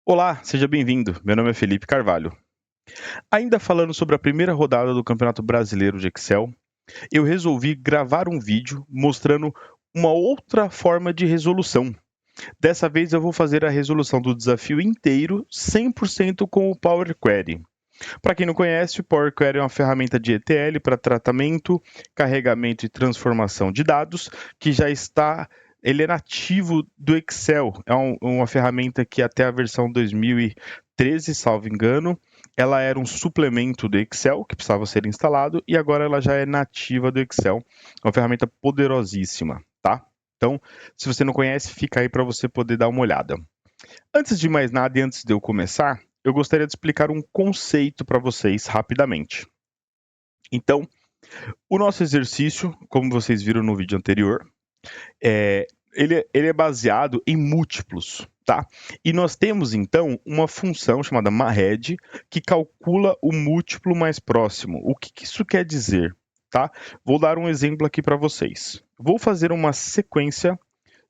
Olá, seja bem-vindo. Meu nome é Felipe Carvalho. Ainda falando sobre a primeira rodada do Campeonato Brasileiro de Excel, eu resolvi gravar um vídeo mostrando uma outra forma de resolução. Dessa vez eu vou fazer a resolução do desafio inteiro 100% com o Power Query. Para quem não conhece, o Power Query é uma ferramenta de ETL para tratamento, carregamento e transformação de dados que já está ele é nativo do Excel. É uma ferramenta que até a versão 2013, salvo engano, ela era um suplemento do Excel que precisava ser instalado e agora ela já é nativa do Excel. É uma ferramenta poderosíssima, tá? Então, se você não conhece, fica aí para você poder dar uma olhada. Antes de mais nada e antes de eu começar, eu gostaria de explicar um conceito para vocês rapidamente. Então, o nosso exercício, como vocês viram no vídeo anterior, ele é baseado em múltiplos, tá? E nós temos, então, uma função chamada MARED que calcula o múltiplo mais próximo. O que isso quer dizer, tá? Vou dar um exemplo aqui para vocês. Vou fazer uma sequência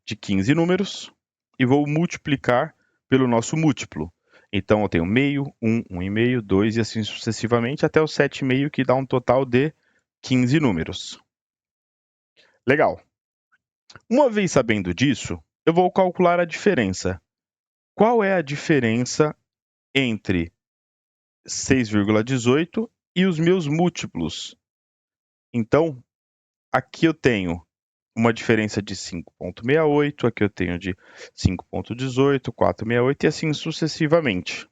de 15 números e vou multiplicar pelo nosso múltiplo. Então, eu tenho meio, 1, 1,5, 2 e assim sucessivamente até o 7,5, que dá um total de 15 números. Legal. Uma vez sabendo disso, eu vou calcular a diferença. Qual é a diferença entre 6,18 e os meus múltiplos? Então, aqui eu tenho uma diferença de 5,68, aqui eu tenho de 5,18, 4,68 e assim sucessivamente.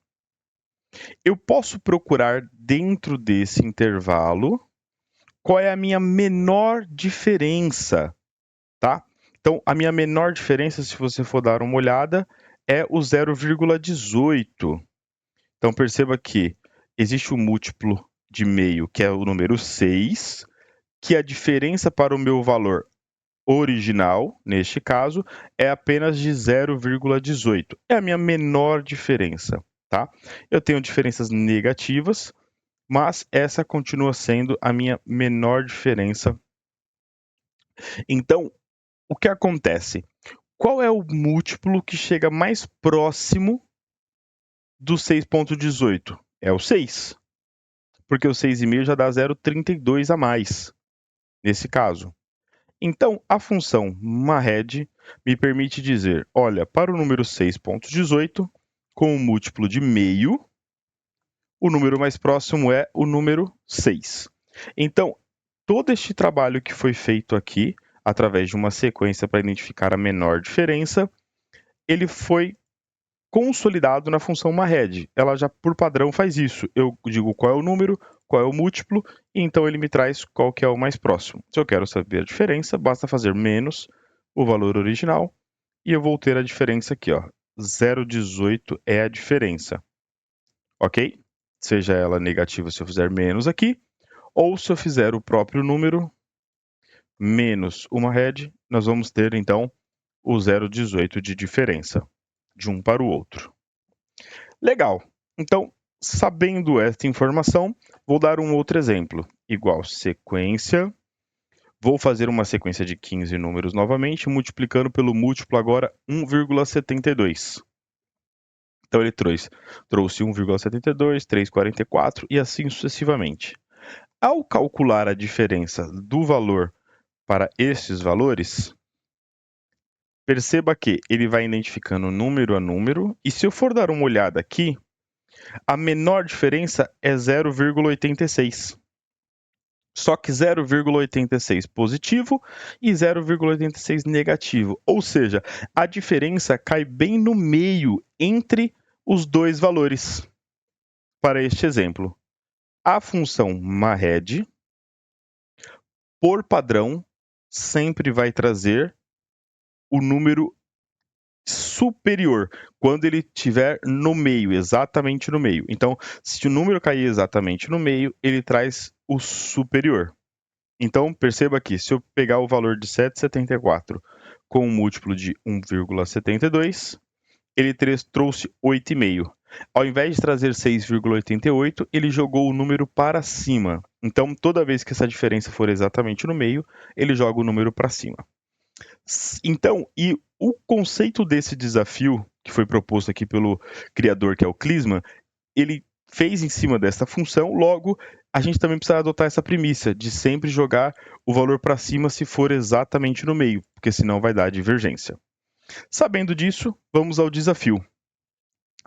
Eu posso procurar dentro desse intervalo qual é a minha menor diferença, tá? Então, a minha menor diferença, se você for dar uma olhada, é o 0,18. Então, perceba que existe um múltiplo de meio, que é o número 6, que a diferença para o meu valor original, neste caso, é apenas de 0,18. É a minha menor diferença, tá? Eu tenho diferenças negativas, mas essa continua sendo a minha menor diferença. Então, o que acontece? Qual é o múltiplo que chega mais próximo do 6,18? É o 6, porque o 6,5 já dá 0,32 a mais, nesse caso. Então, a função MARED me permite dizer, olha, para o número 6,18, com o múltiplo de meio, o número mais próximo é o número 6. Então, todo este trabalho que foi feito aqui, através de uma sequência para identificar a menor diferença, ele foi consolidado na função MARED. Ela já, por padrão, faz isso. Eu digo qual é o número, qual é o múltiplo, e então ele me traz qual que é o mais próximo. Se eu quero saber a diferença, basta fazer menos o valor original, e eu vou ter a diferença aqui, ó. 0,18 é a diferença. Ok? Seja ela negativa se eu fizer menos aqui, ou se eu fizer o próprio número menos uma RED, nós vamos ter, então, o 0,18 de diferença de um para o outro. Legal. Então, sabendo esta informação, vou dar um outro exemplo. Igual sequência. Vou fazer uma sequência de 15 números novamente, multiplicando pelo múltiplo agora 1,72. Então, ele trouxe 1,72, 3,44 e assim sucessivamente. Ao calcular a diferença do valor para estes valores, perceba que ele vai identificando número a número, e se eu for dar uma olhada aqui, a menor diferença é 0,86. Só que 0,86 positivo e 0,86 negativo. Ou seja, a diferença cai bem no meio entre os dois valores. Para este exemplo, a função MARED, por padrão, sempre vai trazer o número superior, quando ele estiver no meio, exatamente no meio. Então, se o número cair exatamente no meio, ele traz o superior. Então, perceba aqui, se eu pegar o valor de 7,74 com um múltiplo de 1,72, ele trouxe 8,5. Ao invés de trazer 6,88, ele jogou o número para cima. Então, toda vez que essa diferença for exatamente no meio, ele joga o número para cima. Então, e o conceito desse desafio que foi proposto aqui pelo criador, que é o Klinsmann, ele fez em cima dessa função, logo a gente também precisa adotar essa premissa de sempre jogar o valor para cima se for exatamente no meio, porque senão vai dar divergência. Sabendo disso, vamos ao desafio.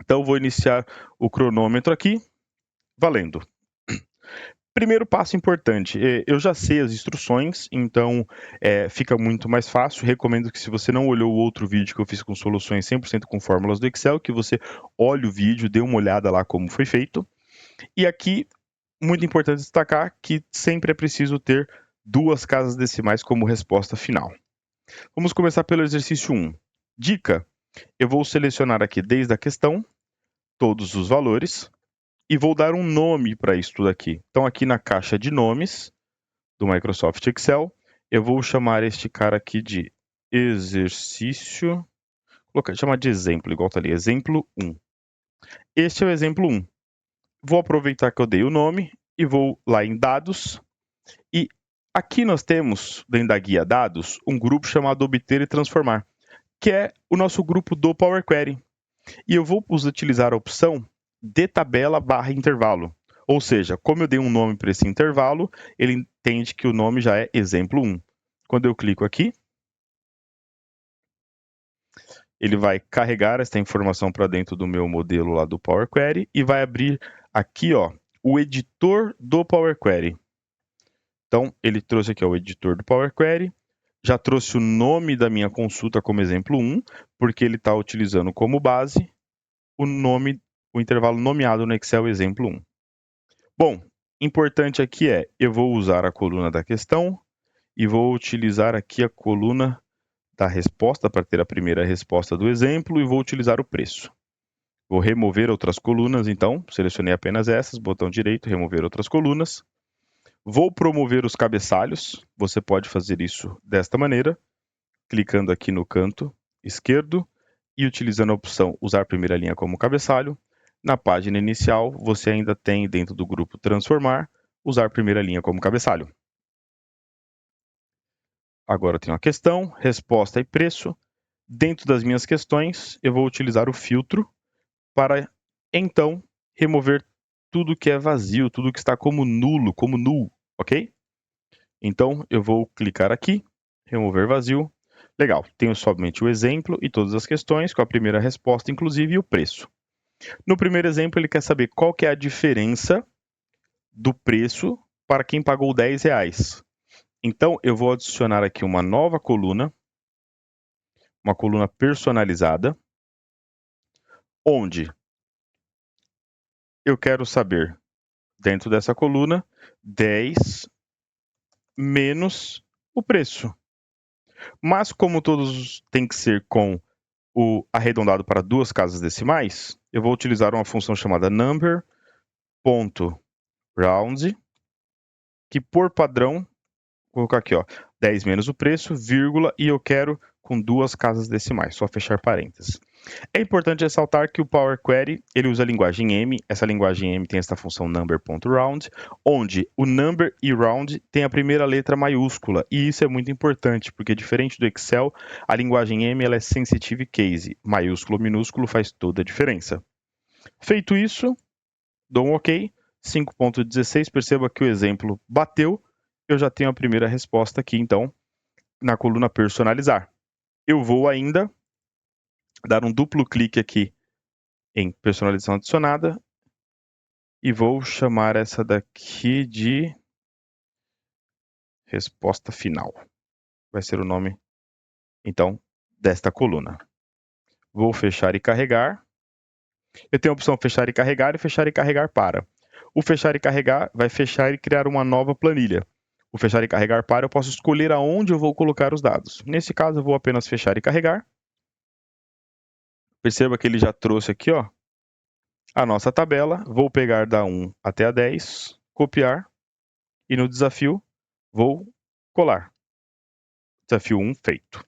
Então vou iniciar o cronômetro aqui, valendo. Primeiro passo importante, eu já sei as instruções, então fica muito mais fácil. Recomendo que, se você não olhou o outro vídeo que eu fiz com soluções 100% com fórmulas do Excel, que você olhe o vídeo, dê uma olhada lá como foi feito. E aqui, muito importante destacar que sempre é preciso ter 2 casas decimais como resposta final. Vamos começar pelo exercício 1. Dica: eu vou selecionar aqui desde a questão todos os valores e vou dar um nome para isso tudo aqui. Então, aqui na caixa de nomes do Microsoft Excel, eu vou chamar este cara aqui de exercício, vou chamar de exemplo, igual está ali, exemplo 1. Este é o exemplo 1. Vou aproveitar que eu dei o nome e vou lá em dados, e aqui nós temos, dentro da guia dados, um grupo chamado obter e transformar, que é o nosso grupo do Power Query. E eu vou utilizar a opção de tabela / intervalo. Ou seja, como eu dei um nome para esse intervalo, ele entende que o nome já é exemplo 1. Quando eu clico aqui, ele vai carregar essa informação para dentro do meu modelo lá do Power Query e vai abrir aqui, ó, o editor do Power Query. Então, ele trouxe aqui, ó, o editor do Power Query, já trouxe o nome da minha consulta como exemplo 1, porque ele está utilizando como base o nome, o intervalo nomeado no Excel exemplo 1. Bom, importante aqui eu vou usar a coluna da questão e vou utilizar aqui a coluna da resposta para ter a primeira resposta do exemplo e vou utilizar o preço. Vou remover outras colunas, então, selecionei apenas essas, botão direito, remover outras colunas. Vou promover os cabeçalhos, você pode fazer isso desta maneira, clicando aqui no canto esquerdo e utilizando a opção usar primeira linha como cabeçalho. Na página inicial, você ainda tem, dentro do grupo transformar, usar primeira linha como cabeçalho. Agora eu tenho a questão, resposta e preço. Dentro das minhas questões, eu vou utilizar o filtro para, então, remover tudo que é vazio, tudo que está como nulo, como null, ok? Então, eu vou clicar aqui, remover vazio. Legal, tenho somente o exemplo e todas as questões, com a primeira resposta, inclusive, e o preço. No primeiro exemplo, ele quer saber qual que é a diferença do preço para quem pagou R$10. Então, eu vou adicionar aqui uma nova coluna, uma coluna personalizada, onde eu quero saber, dentro dessa coluna, 10 menos o preço. Mas, como todos têm que ser com o arredondado para 2 casas decimais, eu vou utilizar uma função chamada number.round, que por padrão, vou colocar aqui, ó, 10 menos o preço, vírgula, e eu quero com 2 casas decimais, só fechar parênteses. É importante ressaltar que o Power Query, ele usa a linguagem M, essa linguagem M tem esta função number.round, onde o number e round tem a primeira letra maiúscula, e isso é muito importante, porque diferente do Excel, a linguagem M ela é sensitive case, maiúsculo ou minúsculo faz toda a diferença. Feito isso, dou um OK, 5.16, perceba que o exemplo bateu, eu já tenho a primeira resposta aqui, então, na coluna personalizar. Eu vou ainda dar um duplo clique aqui em personalização adicionada e vou chamar essa daqui de resposta final. Vai ser o nome, então, desta coluna. Vou fechar e carregar. Eu tenho a opção fechar e carregar para. O fechar e carregar vai fechar e criar uma nova planilha. O fechar e carregar para, eu posso escolher aonde eu vou colocar os dados. Nesse caso, eu vou apenas fechar e carregar. Perceba que ele já trouxe aqui, ó, a nossa tabela. Vou pegar da 1 até a 10, copiar, e no desafio vou colar. Desafio 1 feito.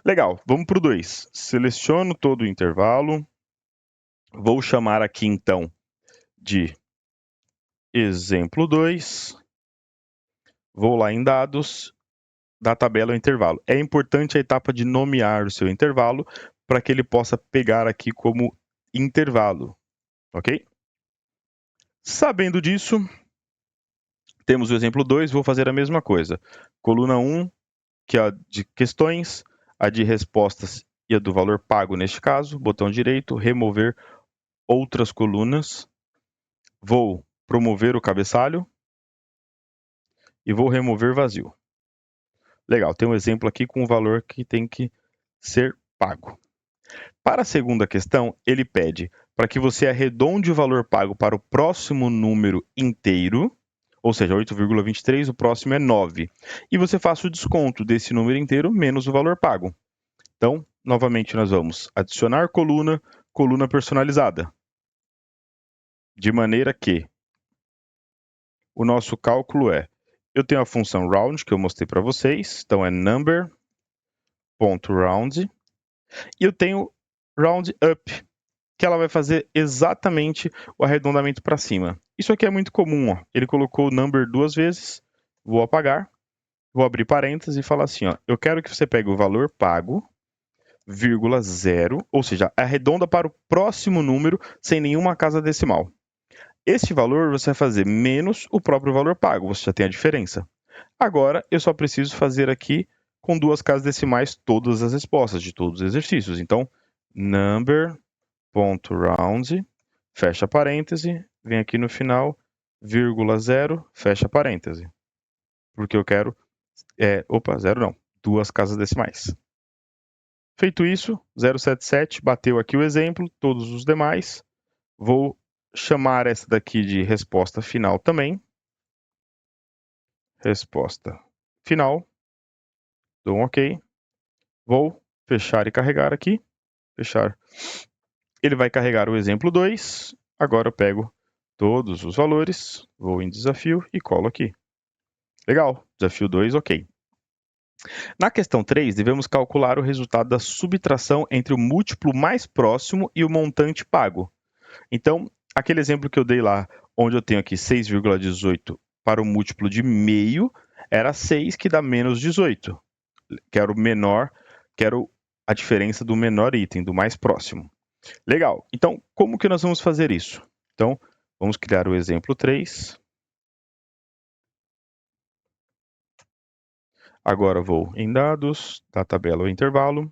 Legal, vamos para o 2. Seleciono todo o intervalo. Vou chamar aqui, então, de exemplo 2. Vou lá em dados, da tabela ao intervalo. É importante a etapa de nomear o seu intervalo, para que ele possa pegar aqui como intervalo, ok? Sabendo disso, temos o exemplo 2, vou fazer a mesma coisa. Coluna 1, que é a de questões, a de respostas e a do valor pago neste caso, botão direito, remover outras colunas, vou promover o cabeçalho e vou remover vazio. Legal, tem um exemplo aqui com o valor que tem que ser pago. Para a segunda questão, ele pede para que você arredonde o valor pago para o próximo número inteiro, ou seja, 8,23, o próximo é 9. E você faça o desconto desse número inteiro menos o valor pago. Então, novamente, nós vamos adicionar coluna, coluna personalizada. De maneira que o nosso cálculo é, eu tenho a função round, que eu mostrei para vocês, então é number.round, e eu tenho round up, que ela vai fazer exatamente o arredondamento para cima. Isso aqui é muito comum, ó. Ele colocou o number 2 vezes, vou apagar, vou abrir parênteses e falar assim, ó, eu quero que você pegue o valor pago, vírgula 0, ou seja, arredonda para o próximo número sem nenhuma casa decimal. Este valor você vai fazer menos o próprio valor pago, você já tem a diferença. Agora, eu só preciso fazer aqui com 2 casas decimais todas as respostas de todos os exercícios. Então, number.round, fecha parêntese, vem aqui no final, vírgula 0, fecha parêntese. Porque eu quero, 0 não, 2 casas decimais. Feito isso, 077, bateu aqui o exemplo, todos os demais. Vou chamar essa daqui de resposta final também. Resposta final. Dou um OK. Vou fechar e carregar aqui. Fechar. Ele vai carregar o exemplo 2. Agora eu pego todos os valores, vou em desafio e colo aqui. Legal, desafio 2, OK. Na questão 3, devemos calcular o resultado da subtração entre o múltiplo mais próximo e o montante pago. Então, aquele exemplo que eu dei lá, onde eu tenho aqui 6,18 para o múltiplo de meio, era 6 que dá menos 18. Quero o menor, quero a diferença do menor item, do mais próximo. Legal, então como que nós vamos fazer isso? Então, vamos criar o exemplo 3. Agora vou em dados, da tabela ou intervalo.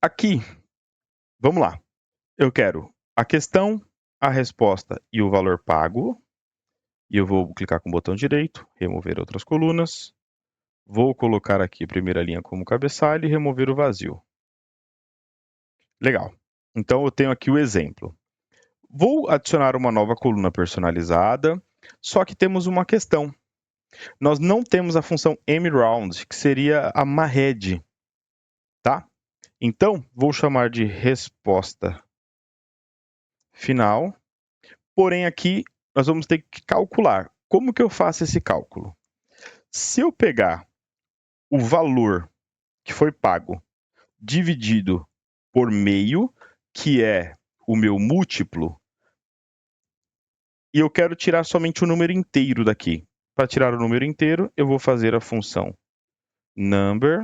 Aqui, vamos lá. Eu quero a questão, a resposta e o valor pago. E eu vou clicar com o botão direito, remover outras colunas. Vou colocar aqui a primeira linha como cabeçalho e remover o vazio. Legal. Então, eu tenho aqui o exemplo. Vou adicionar uma nova coluna personalizada, só que temos uma questão. Nós não temos a função mRound, que seria a MARRED, tá? Então, vou chamar de resposta final. Porém, aqui nós vamos ter que calcular. Como que eu faço esse cálculo? Se eu pegar o valor que foi pago dividido por meio, que é o meu múltiplo, e eu quero tirar somente o número inteiro daqui. Para tirar o número inteiro, eu vou fazer a função number.round,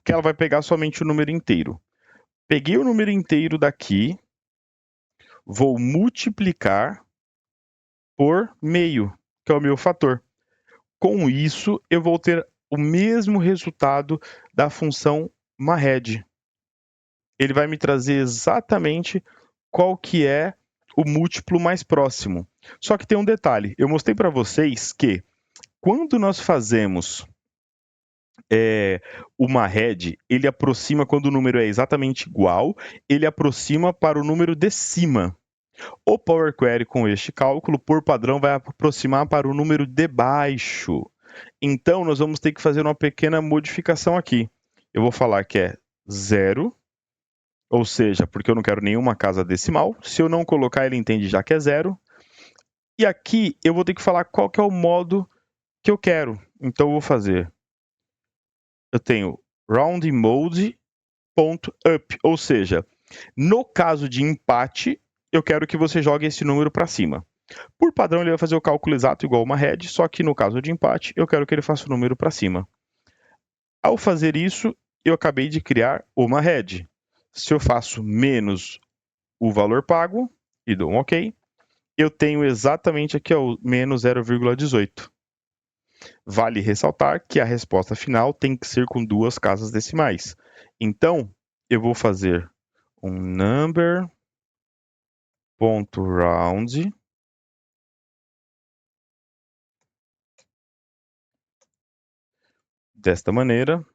que ela vai pegar somente o número inteiro. Peguei o número inteiro daqui, vou multiplicar por meio, que é o meu fator. Com isso, eu vou ter o mesmo resultado da função MARRED. Ele vai me trazer exatamente qual que é o múltiplo mais próximo. Só que tem um detalhe, eu mostrei para vocês que quando nós fazemos o MARRED, ele aproxima quando o número é exatamente igual, ele aproxima para o número de cima. O Power Query com este cálculo, por padrão, vai aproximar para o número de baixo. Então, nós vamos ter que fazer uma pequena modificação aqui. Eu vou falar que é 0, ou seja, porque eu não quero nenhuma casa decimal. Se eu não colocar, ele entende já que é 0. E aqui eu vou ter que falar qual que é o modo que eu quero. Então, eu vou fazer... Eu tenho roundMode.up, ou seja, no caso de empate, eu quero que você jogue esse número para cima. Por padrão, ele vai fazer o cálculo exato igual uma head, só que no caso de empate, eu quero que ele faça o número para cima. Ao fazer isso, eu acabei de criar uma head. Se eu faço menos o valor pago e dou um OK, eu tenho exatamente aqui o menos 0,18. Vale ressaltar que a resposta final tem que ser com 2 casas decimais. Então, eu vou fazer um number.round desta maneira.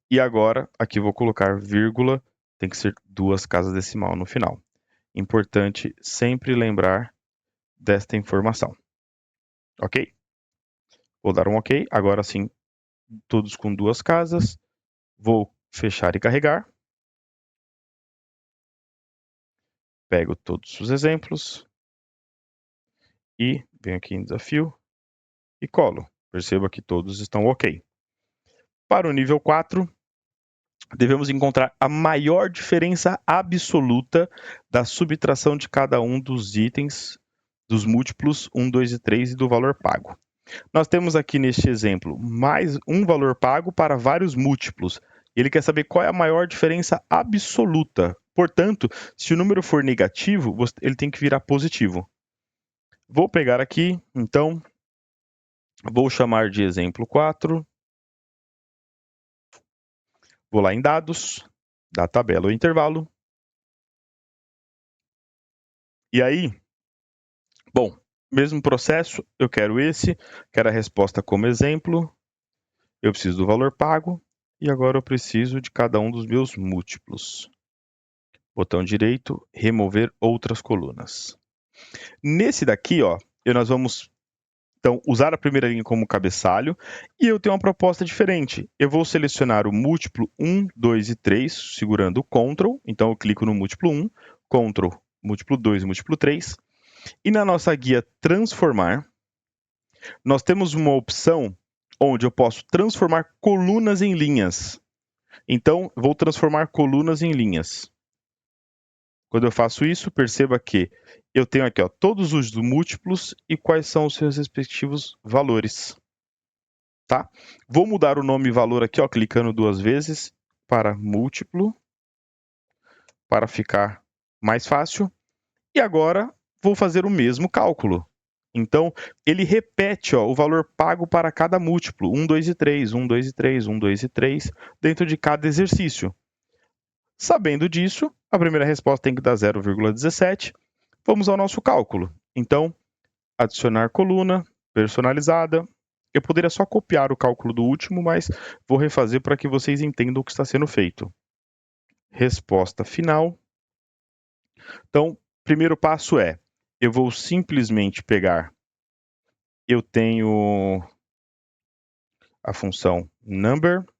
E agora, aqui vou colocar vírgula, tem que ser 2 casas decimal no final. Importante sempre lembrar desta informação. Ok? Vou dar um OK. Agora sim, todos com 2 casas. Vou fechar e carregar. Pego todos os exemplos. E venho aqui em desafio e colo. Perceba que todos estão OK. Para o nível 4, devemos encontrar a maior diferença absoluta da subtração de cada um dos itens dos múltiplos 1, 2 e 3 e do valor pago. Nós temos aqui neste exemplo mais um valor pago para vários múltiplos. Ele quer saber qual é a maior diferença absoluta. Portanto, se o número for negativo, ele tem que virar positivo. Vou pegar aqui, então, vou chamar de exemplo 4. Vou lá em dados, da tabela ou intervalo. E aí, bom, mesmo processo, eu quero quero a resposta como exemplo, eu preciso do valor pago, e agora eu preciso de cada um dos meus múltiplos. Botão direito, remover outras colunas. Nesse daqui, ó, nós vamos então usar a primeira linha como cabeçalho, e eu tenho uma proposta diferente. Eu vou selecionar o múltiplo 1, 2 e 3, segurando o Ctrl, então eu clico no múltiplo 1, Ctrl, múltiplo 2 e múltiplo 3, e na nossa guia transformar, nós temos uma opção onde eu posso transformar colunas em linhas. Então, vou transformar colunas em linhas. Quando eu faço isso, perceba que eu tenho aqui ó, todos os múltiplos e quais são os seus respectivos valores. Tá? Vou mudar o nome e valor aqui, ó, clicando 2 vezes para múltiplo, para ficar mais fácil. E agora vou fazer o mesmo cálculo. Então, ele repete ó, o valor pago para cada múltiplo, 1, 2 e 3, 1, 2 e 3, 1, 2 e 3, dentro de cada exercício. Sabendo disso, a primeira resposta tem que dar 0,17. Vamos ao nosso cálculo. Então, adicionar coluna, personalizada. Eu poderia só copiar o cálculo do último, mas vou refazer para que vocês entendam o que está sendo feito. Resposta final. Então, primeiro passo é, eu vou simplesmente pegar, eu tenho a função number.round,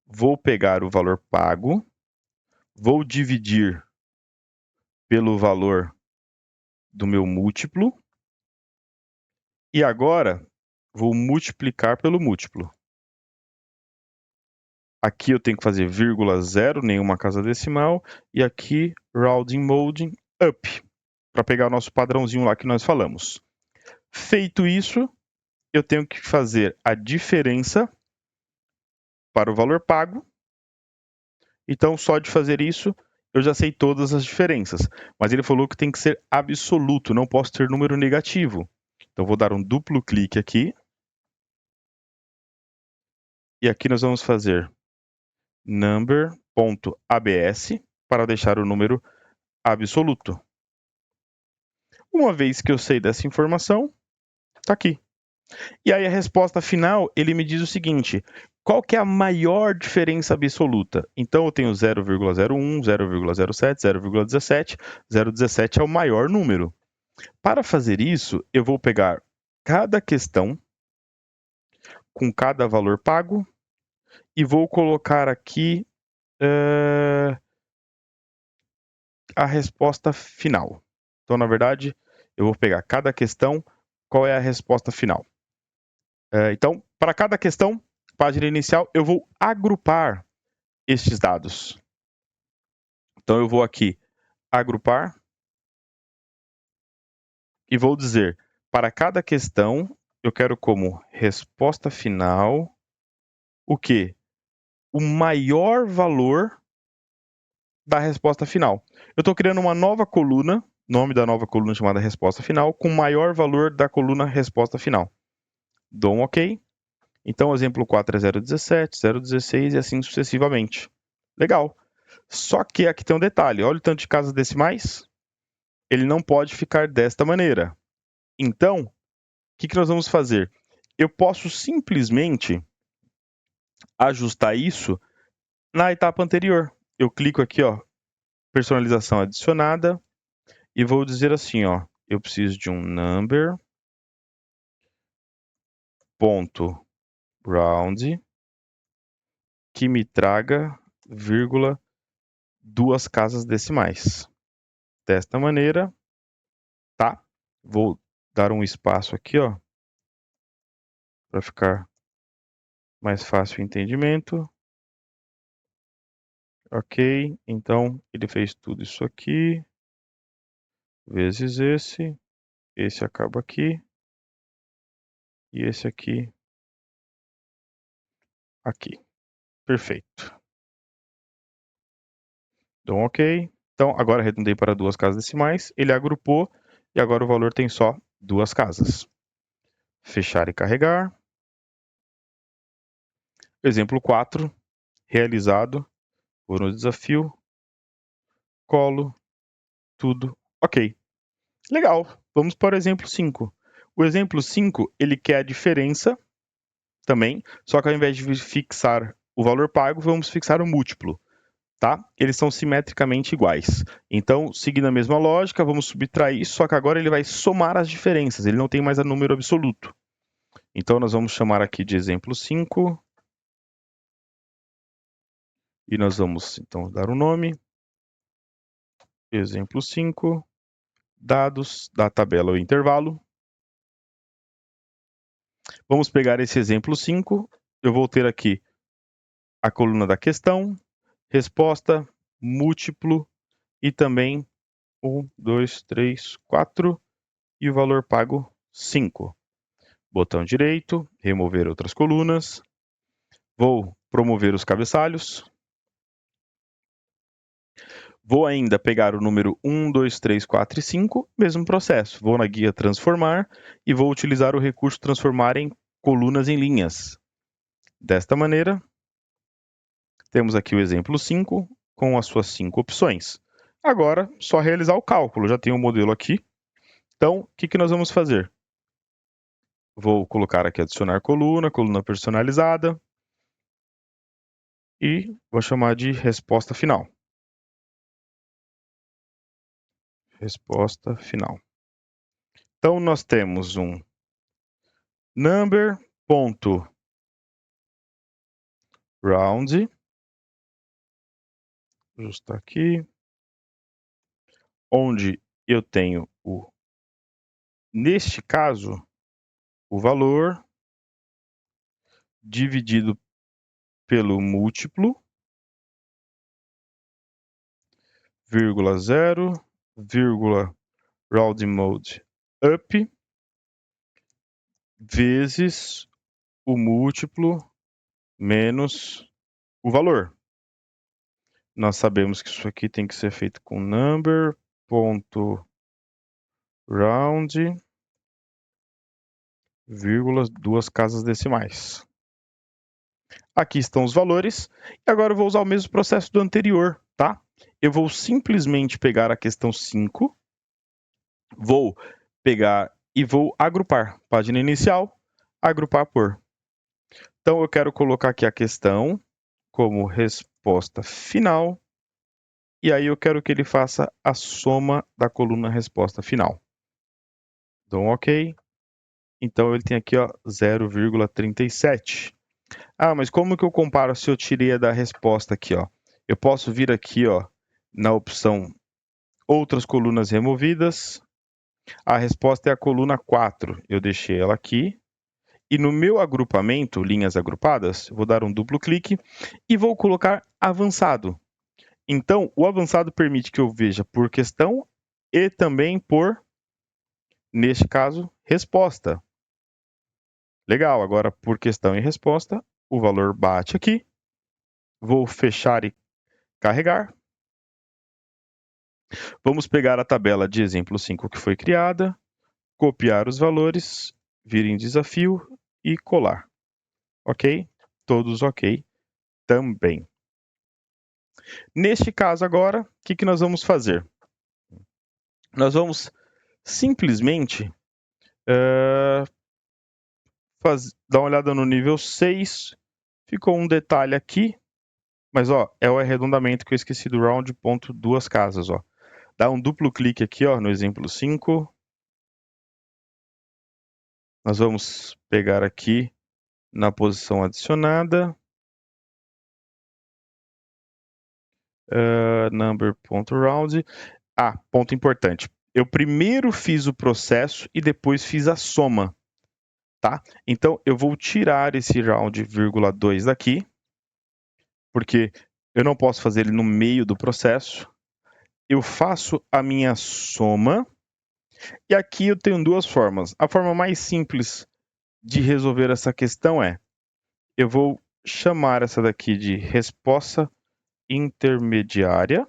vou pegar o valor pago, vou dividir pelo valor do meu múltiplo, e agora vou multiplicar pelo múltiplo. Aqui eu tenho que fazer vírgula 0, nenhuma casa decimal, e aqui rounding mode up, para pegar o nosso padrãozinho lá que nós falamos. Feito isso, eu tenho que fazer a diferença para o valor pago. Então, só de fazer isso, eu já sei todas as diferenças. Mas ele falou que tem que ser absoluto, não posso ter número negativo. Então, vou dar um duplo clique aqui. E aqui nós vamos fazer number.abs para deixar o número absoluto. Uma vez que eu sei dessa informação, está aqui. E aí a resposta final, ele me diz o seguinte, qual que é a maior diferença absoluta? Então eu tenho 0,01, 0,07, 0,17, 0,17 é o maior número. Para fazer isso, eu vou pegar cada questão com cada valor pago e vou colocar aqui a resposta final. Então, na verdade, eu vou pegar cada questão, qual é a resposta final. Então, para cada questão, página inicial, eu vou agrupar estes dados. Então, eu vou aqui agrupar e vou dizer, para cada questão, eu quero como resposta final, o quê? O maior valor da resposta final. Eu estou criando uma nova coluna, nome da nova coluna chamada resposta final, com o maior valor da coluna resposta final. Dou um OK. Então, o exemplo 4 é 0,17, 0,16 e assim sucessivamente. Legal. Só que aqui tem um detalhe. Olha o tanto de casas decimais. Ele não pode ficar desta maneira. Então, o que nós vamos fazer? Eu posso simplesmente ajustar isso na etapa anterior. Eu clico aqui, ó, personalização adicionada, e vou dizer assim, ó, eu preciso de um number ponto round que me traga vírgula 2 casas decimais. Desta maneira, tá? Vou dar um espaço aqui, ó, para ficar mais fácil o entendimento. Ok, então ele fez tudo isso aqui, vezes esse acaba aqui, e esse aqui, aqui. Perfeito. Então, ok. Então, agora arredondei para 2 casas decimais, ele agrupou, e agora o valor tem só 2 casas. Fechar e carregar. Exemplo 4, realizado por um desafio, colo, tudo, ok. Legal, vamos para o exemplo 5. O exemplo 5, ele quer a diferença também, só que ao invés de fixar o valor pago, vamos fixar o múltiplo, tá? Eles são simetricamente iguais. Então, seguindo a mesma lógica, vamos subtrair, só que agora ele vai somar as diferenças, ele não tem mais a número absoluto. Então, nós vamos chamar aqui de exemplo 5. E nós vamos, então, dar um nome. Exemplo 5. Dados da tabela ou intervalo. Vamos pegar esse exemplo 5. Eu vou ter aqui a coluna da questão, resposta, múltiplo e também 1, 2, 3, 4 e o valor pago 5. Botão direito, remover outras colunas. Vou promover os cabeçalhos. Vou ainda pegar o número 1, 2, 3, 4 e 5, mesmo processo. Vou na guia transformar e vou utilizar o recurso transformar em colunas em linhas. Desta maneira, temos aqui o exemplo 5 com as suas 5 opções. Agora, só realizar o cálculo. Já tenho o modelo aqui. Então, o que nós vamos fazer? Vou colocar aqui adicionar coluna, coluna personalizada. E vou chamar de resposta final. Resposta final. Então, nós temos um number.round. Ajustar aqui. Onde eu tenho neste caso, o valor dividido pelo múltiplo, vírgula 0, vírgula round mode up, vezes o múltiplo menos o valor. Nós sabemos que isso aqui tem que ser feito com number.round, vírgula, 2 casas decimais. Aqui estão os valores. E agora eu vou usar o mesmo processo do anterior, tá? Eu vou simplesmente pegar a questão 5, vou pegar e vou agrupar. Página inicial, agrupar por. Então, eu quero colocar aqui a questão como resposta final. E aí eu quero que ele faça a soma da coluna resposta final. Dou um OK. Então, ele tem aqui 0,37. Ah, mas como que eu comparo se eu tirei a da resposta aqui, ó? Eu posso vir aqui, ó, na opção outras colunas removidas. A resposta é a coluna 4. Eu deixei ela aqui. E no meu agrupamento, linhas agrupadas, vou dar um duplo clique e vou colocar avançado. Então, o avançado permite que eu veja por questão e também por, neste caso, resposta. Legal, agora por questão e resposta, o valor bate aqui. Vou fechar e carregar. Vamos pegar a tabela de exemplo 5 que foi criada, copiar os valores, vir em desafio e colar. Ok? Todos ok também. Neste caso agora, o que nós vamos fazer? Nós vamos simplesmente dar uma olhada no nível 6. Ficou um detalhe aqui, mas ó, é o arredondamento que eu esqueci do round, ponto duas casas, ó. Dá um duplo clique aqui, ó, no exemplo 5. Nós vamos pegar aqui na posição adicionada. Number.round. Ah, ponto importante. Eu primeiro fiz o processo e depois fiz a soma, tá? Então, eu vou tirar esse round, vírgula 2 daqui, porque eu não posso fazer ele no meio do processo. Eu faço a minha soma, e aqui eu tenho duas formas. A forma mais simples de resolver essa questão é, eu vou chamar essa daqui de resposta intermediária,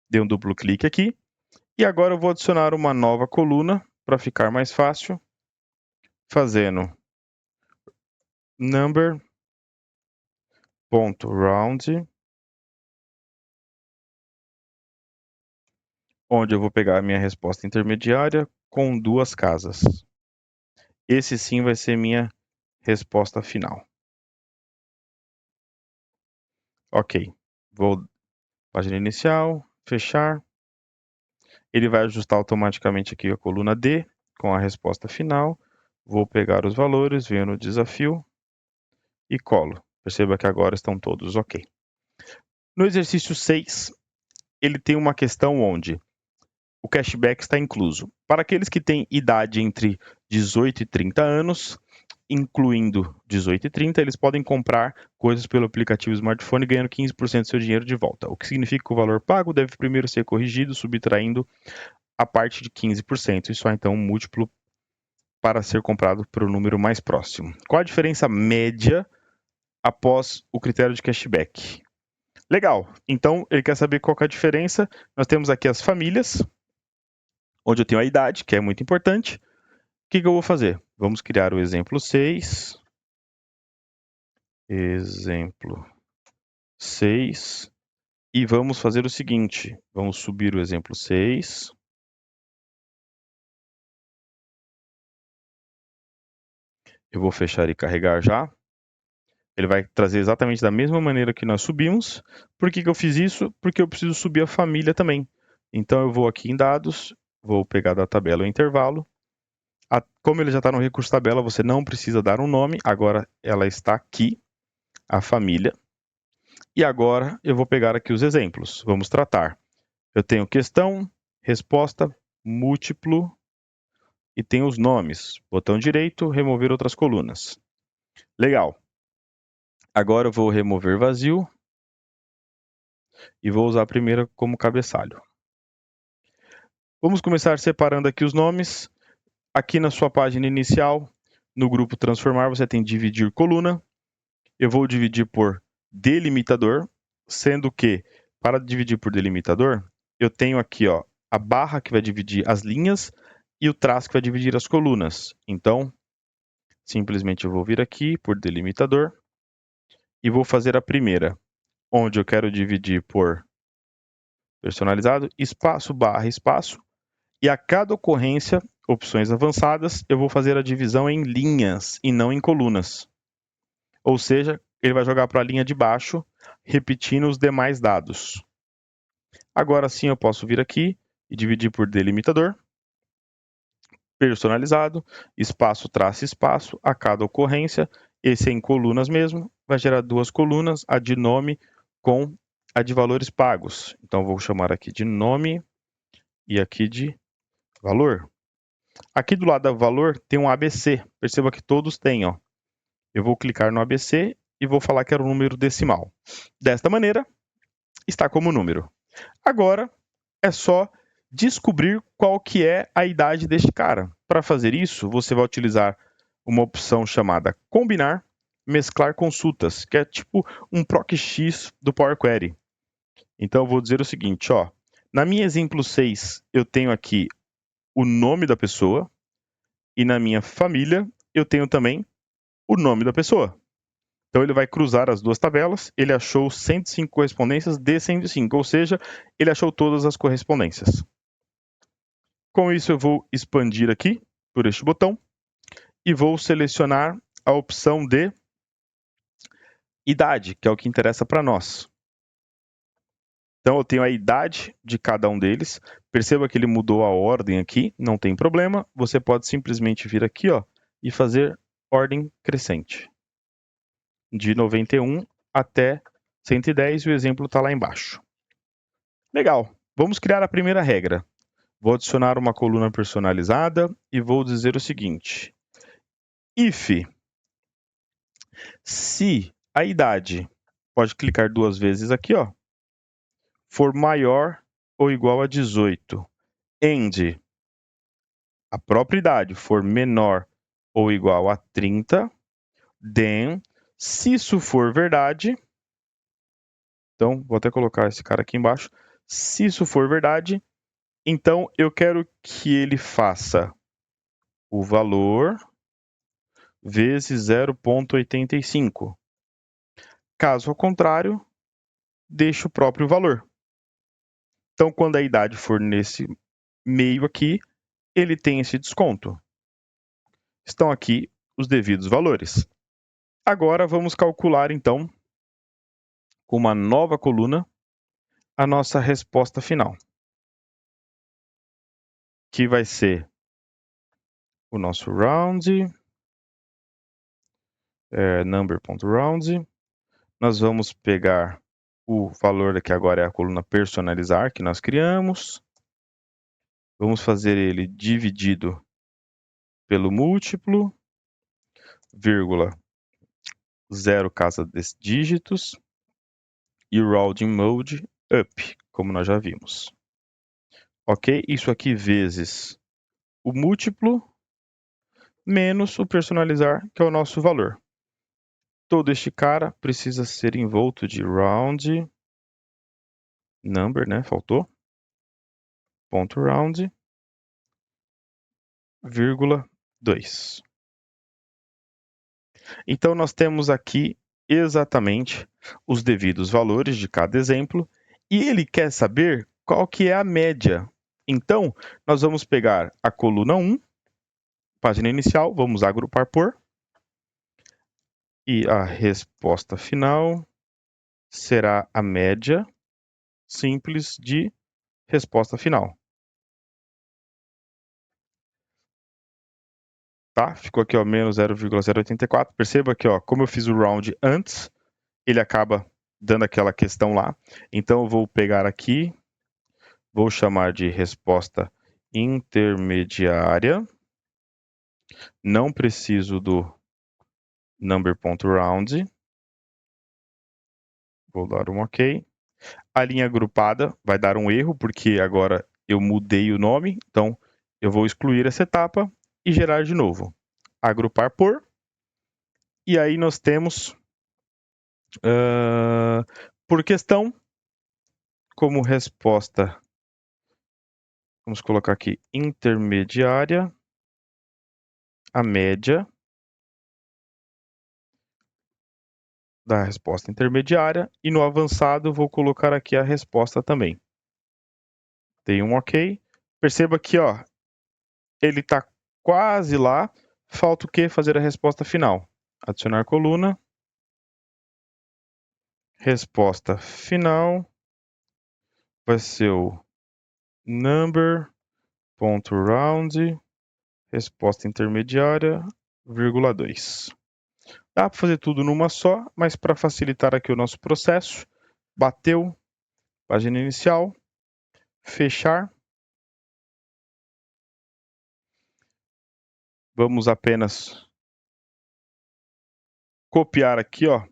dei um duplo clique aqui, e agora eu vou adicionar uma nova coluna para ficar mais fácil, fazendo number.round, onde eu vou pegar a minha resposta intermediária com duas casas. Esse sim vai ser minha resposta final. Ok, vou página inicial, fechar. Ele vai ajustar automaticamente aqui a coluna D com a resposta final. Vou pegar os valores, venho no desafio e colo. Perceba que agora estão todos ok. No exercício 6, ele tem uma questão onde o cashback está incluso. Para aqueles que têm idade entre 18 e 30 anos, incluindo 18 e 30, eles podem comprar coisas pelo aplicativo smartphone ganhando 15% do seu dinheiro de volta. O que significa que o valor pago deve primeiro ser corrigido, subtraindo a parte de 15%. Isso é então um múltiplo para ser comprado para o número mais próximo. Qual a diferença média após o critério de cashback? Legal, então ele quer saber qual que é a diferença. Nós temos aqui as famílias, onde eu tenho a idade, que é muito importante. O que eu vou fazer? Vamos criar o exemplo 6. Exemplo 6. E vamos fazer o seguinte, vamos subir o exemplo 6. Eu vou fechar e carregar já. Ele vai trazer exatamente da mesma maneira que nós subimos. Por que eu fiz isso? Porque eu preciso subir a família também. Então eu vou aqui em dados, vou pegar da tabela o intervalo. Como ele já está no recurso tabela, você não precisa dar um nome. Agora ela está aqui, a família. E agora eu vou pegar aqui os exemplos. Vamos tratar. Eu tenho questão, resposta, múltiplo e tenho os nomes. Botão direito, remover outras colunas. Legal. Agora eu vou remover vazio e vou usar a primeira como cabeçalho. Vamos começar separando aqui os nomes. Aqui na sua página inicial, no grupo transformar, você tem dividir coluna. Eu vou dividir por delimitador, sendo que para dividir por delimitador, eu tenho aqui ó, a barra que vai dividir as linhas e o traço que vai dividir as colunas. Então, simplesmente eu vou vir aqui por delimitador e vou fazer a primeira, onde eu quero dividir por personalizado, espaço, barra, espaço, e a cada ocorrência, opções avançadas, eu vou fazer a divisão em linhas e não em colunas. Ou seja, ele vai jogar para a linha de baixo, repetindo os demais dados. Agora sim eu posso vir aqui e dividir por delimitador, personalizado, espaço, traço, espaço, a cada ocorrência, esse é em colunas mesmo, vai gerar duas colunas, a de nome com a de valores pagos. Então vou chamar aqui de nome e aqui de valor. Aqui do lado do valor tem um ABC. Perceba que todos têm, ó. Eu vou clicar no ABC e vou falar que era um número decimal. Desta maneira, está como número. Agora, é só descobrir qual que é a idade deste cara. Para fazer isso, você vai utilizar uma opção chamada combinar, mesclar consultas, que é tipo um proc_x do Power Query. Então, eu vou dizer o seguinte, ó. Na minha exemplo 6, eu tenho aqui o nome da pessoa, e na minha família, eu tenho também o nome da pessoa. Então, ele vai cruzar as duas tabelas, ele achou 105 correspondências de 105, ou seja, ele achou todas as correspondências. Com isso, eu vou expandir aqui por este botão e vou selecionar a opção de idade, que é o que interessa para nós. Então, eu tenho a idade de cada um deles. Perceba que ele mudou a ordem aqui, não tem problema. Você pode simplesmente vir aqui, ó, e fazer ordem crescente. De 91 até 110, e o exemplo está lá embaixo. Legal. Vamos criar a primeira regra. Vou adicionar uma coluna personalizada e vou dizer o seguinte. If, se a idade, pode clicar duas vezes aqui, ó, for maior ou igual a 18, and a própria idade for menor ou igual a 30, then, se isso for verdade, então vou até colocar esse cara aqui embaixo, se isso for verdade, então eu quero que ele faça o valor vezes 0,85. Caso ao contrário, deixe o próprio valor. Então, quando a idade for nesse meio aqui, ele tem esse desconto. Estão aqui os devidos valores. Agora, vamos calcular, então, com uma nova coluna, a nossa resposta final, que vai ser o nosso round, number.round. Nós vamos pegar o valor que agora é a coluna personalizar, que nós criamos. Vamos fazer ele dividido pelo múltiplo, vírgula, 0 casa de dígitos, e rounding mode up, como nós já vimos. Ok? Isso aqui vezes o múltiplo menos o personalizar, que é o nosso valor. Todo este cara precisa ser envolto de round number, né? Faltou. Ponto round, vírgula 2. Então, nós temos aqui exatamente os devidos valores de cada exemplo e ele quer saber qual que é a média. Então, nós vamos pegar a coluna 1, página inicial, vamos agrupar por, e a resposta final será a média simples de resposta final. Tá? Ficou aqui, ó, menos 0,084. Perceba que, ó, como eu fiz o round antes, ele acaba dando aquela questão lá. Então, eu vou pegar aqui, vou chamar de resposta intermediária. Não preciso do number.round. Vou dar um OK. A linha agrupada vai dar um erro, porque agora eu mudei o nome. Então, eu vou excluir essa etapa e gerar de novo. Agrupar por. E aí nós temos, por questão, como resposta, vamos colocar aqui intermediária, a média da resposta intermediária, e no avançado vou colocar aqui a resposta também. Dei um OK. Perceba que, ó, ele está quase lá. Falta o quê? Fazer a resposta final. Adicionar coluna. Resposta final vai ser o number.round, resposta intermediária, vírgula 2. Dá para fazer tudo numa só, mas para facilitar aqui o nosso processo, bateu, página inicial, fechar. Vamos apenas copiar aqui, ó,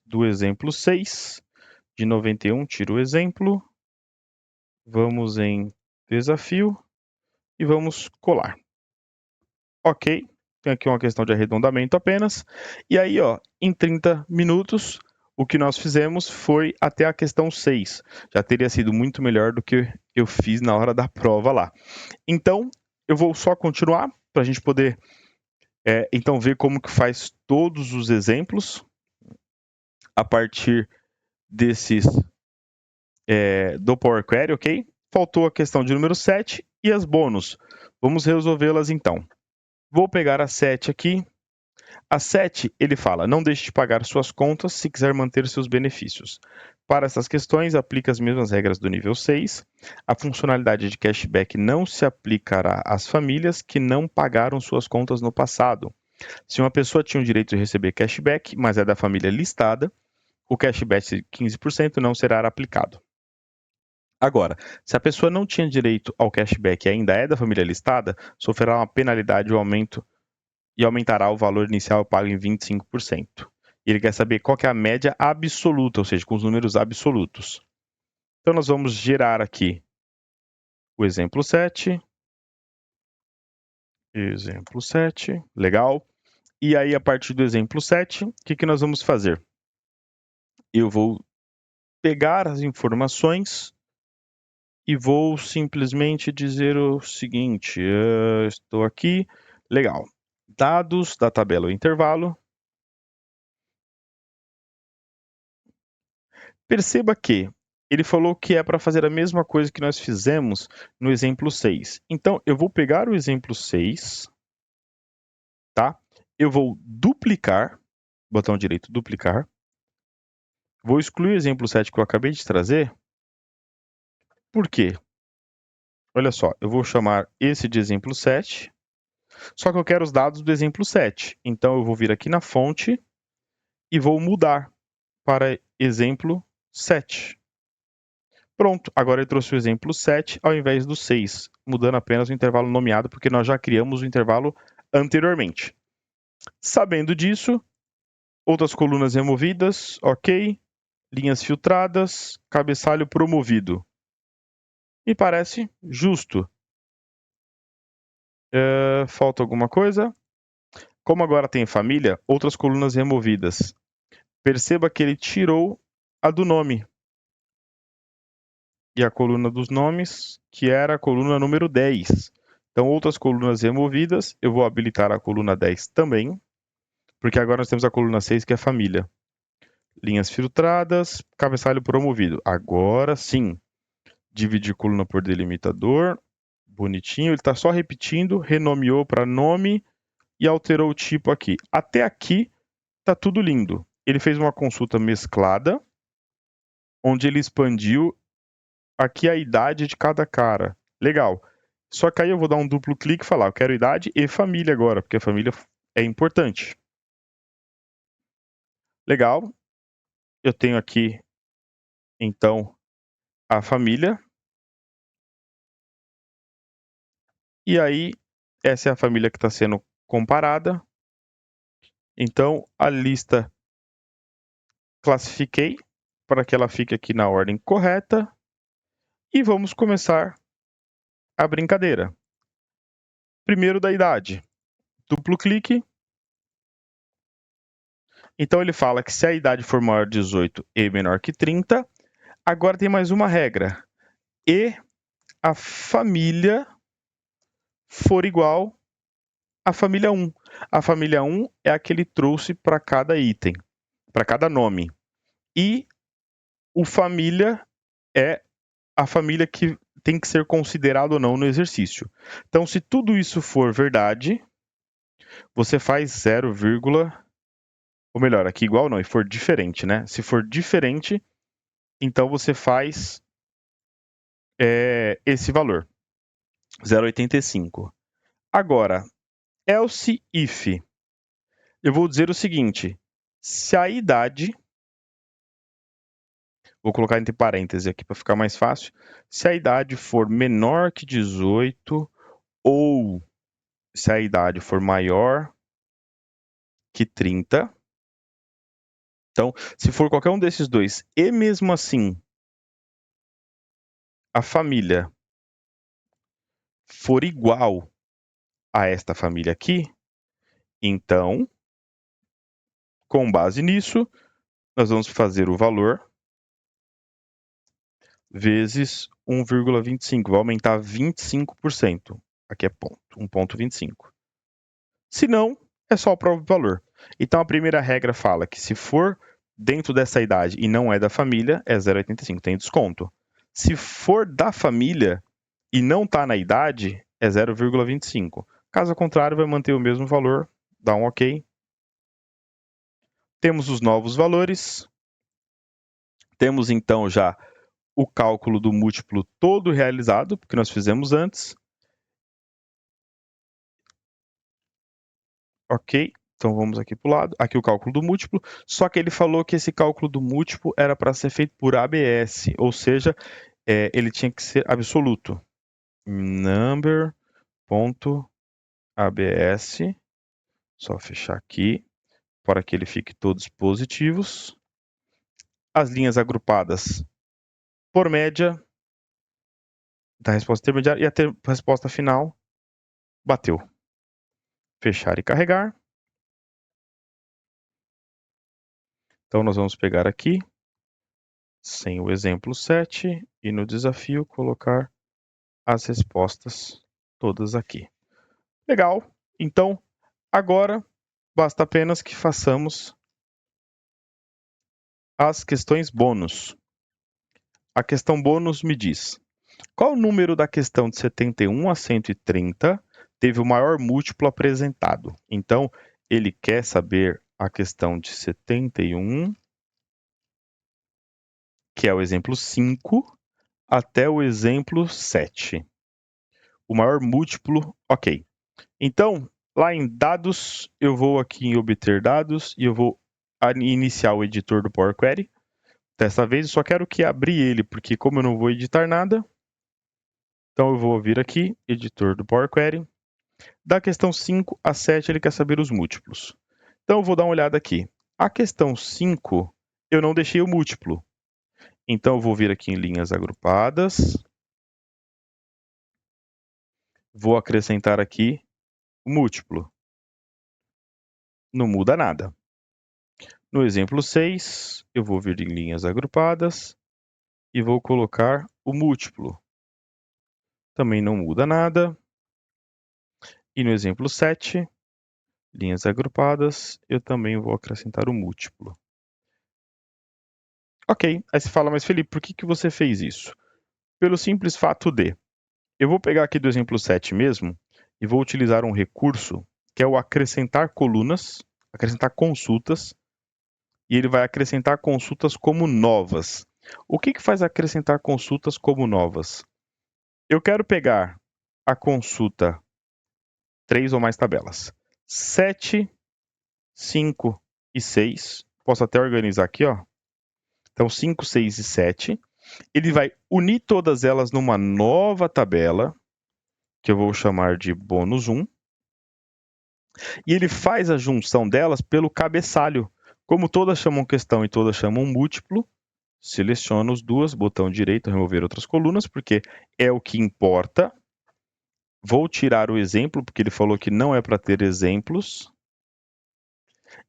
do exemplo 6, de 91, tiro o exemplo. Vamos em desafio e vamos colar. Ok, tem aqui uma questão de arredondamento apenas. E aí, ó, em 30 minutos, o que nós fizemos foi até a questão 6. Já teria sido muito melhor do que eu fiz na hora da prova lá. Então, eu vou só continuar para a gente poder, então, ver como que faz todos os exemplos a partir desses do Power Query, ok? Faltou a questão de número 7 e as bônus. Vamos resolvê-las então. Vou pegar a 7 aqui. A 7, ele fala, não deixe de pagar suas contas se quiser manter seus benefícios. Para essas questões, aplica as mesmas regras do nível 6. A funcionalidade de cashback não se aplicará às famílias que não pagaram suas contas no passado. Se uma pessoa tinha o direito de receber cashback, mas é da família listada, o cashback de 15% não será aplicado. Agora, se a pessoa não tinha direito ao cashback e ainda é da família listada, sofrerá uma penalidade ou aumento e aumentará o valor inicial pago em 25%. E ele quer saber qual que é a média absoluta, ou seja, com os números absolutos. Então, nós vamos gerar aqui o exemplo 7. Exemplo 7, legal. E aí, a partir do exemplo 7, o que nós vamos fazer? Eu vou pegar as informações e vou simplesmente dizer o seguinte, estou aqui, legal. Dados da tabela ou intervalo. Perceba que ele falou que é para fazer a mesma coisa que nós fizemos no exemplo 6. Então, eu vou pegar o exemplo 6, tá? Eu vou duplicar, botão direito, duplicar. Vou excluir o exemplo 7 que eu acabei de trazer. Por quê? Olha só, eu vou chamar esse de exemplo 7, só que eu quero os dados do exemplo 7. Então, eu vou vir aqui na fonte e vou mudar para exemplo 7. Pronto, agora ele trouxe o exemplo 7 ao invés do 6, mudando apenas o intervalo nomeado, porque nós já criamos o intervalo anteriormente. Sabendo disso, outras colunas removidas, ok. Linhas filtradas, cabeçalho promovido. Me parece justo. Falta alguma coisa? Como agora tem família, outras colunas removidas. Perceba que ele tirou a do nome. E a coluna dos nomes, que era a coluna número 10. Então, outras colunas removidas, eu vou habilitar a coluna 10 também, porque agora nós temos a coluna 6, que é família. Linhas filtradas, cabeçalho promovido. Agora sim, dividir coluna por delimitador, bonitinho. Ele está só repetindo, renomeou para nome e alterou o tipo aqui. Até aqui, está tudo lindo. Ele fez uma consulta mesclada, onde ele expandiu aqui a idade de cada cara. Legal. Só que aí eu vou dar um duplo clique e falar, eu quero idade e família agora, porque a família é importante. Legal. Eu tenho aqui, então, a família. E aí, essa é a família que está sendo comparada. Então, a lista classifiquei para que ela fique aqui na ordem correta. E vamos começar a brincadeira. Primeiro da idade. Duplo clique. Então, ele fala que se a idade for maior de 18 e menor que 30, agora tem mais uma regra. E a família for igual à família 1. A família 1 é a que ele trouxe para cada item, para cada nome. E o família é a família que tem que ser considerado ou não no exercício. Então, se tudo isso for verdade, você faz 0, ou melhor, aqui igual não, e for diferente, né? Se for diferente, então você faz esse valor, 0,85. Agora, else if, eu vou dizer o seguinte, se a idade, vou colocar entre parênteses aqui para ficar mais fácil, se a idade for menor que 18 ou se a idade for maior que 30. Então, se for qualquer um desses dois, e mesmo assim a família for igual a esta família aqui, então, com base nisso, nós vamos fazer o valor vezes 1,25. Vai aumentar 25%. Aqui é ponto, 1,25. Se não, é só o próprio valor. Então, a primeira regra fala que se for dentro dessa idade e não é da família, é 0,85, tem desconto. Se for da família e não está na idade, é 0,25. Caso contrário, vai manter o mesmo valor, dá um OK. Temos os novos valores. Temos então já o cálculo do múltiplo todo realizado, porque nós fizemos antes. Ok, então vamos aqui para o lado. Aqui o cálculo do múltiplo, só que ele falou que esse cálculo do múltiplo era para ser feito por ABS, ou seja, ele tinha que ser absoluto. Number.abs, só fechar aqui, para que ele fique todos positivos. As linhas agrupadas por média da resposta intermediária e a resposta final bateu. Fechar e carregar. Então, nós vamos pegar aqui, sem o exemplo 7, e no desafio colocar as respostas todas aqui. Legal. Então, agora, basta apenas que façamos as questões bônus. A questão bônus me diz: qual o número da questão de 71 a 130 teve o maior múltiplo apresentado? Então, ele quer saber a questão de 71, que é o exemplo 5, até o exemplo 7. O maior múltiplo, ok. Então, lá em dados, eu vou aqui em obter dados e eu vou iniciar o editor do Power Query. Dessa vez eu só quero que abrir ele, porque como eu não vou editar nada, então eu vou vir aqui, editor do Power Query. Da questão 5 a 7, ele quer saber os múltiplos. Então eu vou dar uma olhada aqui. A questão 5, eu não deixei o múltiplo. Então eu vou vir aqui em linhas agrupadas. Vou acrescentar aqui o múltiplo. Não muda nada. No exemplo 6, eu vou vir em linhas agrupadas e vou colocar o múltiplo. Também não muda nada. E no exemplo 7, linhas agrupadas, eu também vou acrescentar o múltiplo. Ok, aí você fala, mas Felipe, por que você fez isso? Pelo simples fato de, eu vou pegar aqui do exemplo 7 mesmo, e vou utilizar um recurso, que é o acrescentar colunas, acrescentar consultas, e ele vai acrescentar consultas como novas. O que faz acrescentar consultas como novas? Eu quero pegar a consulta 3 ou mais tabelas. 7, 5 e 6. Posso até organizar aqui, ó. Então, 5, 6 e 7. Ele vai unir todas elas numa nova tabela, que eu vou chamar de bônus 1. E ele faz a junção delas pelo cabeçalho. Como todas chamam questão e todas chamam múltiplo, seleciono as duas, botão direito, remover outras colunas, porque é o que importa. Vou tirar o exemplo, porque ele falou que não é para ter exemplos.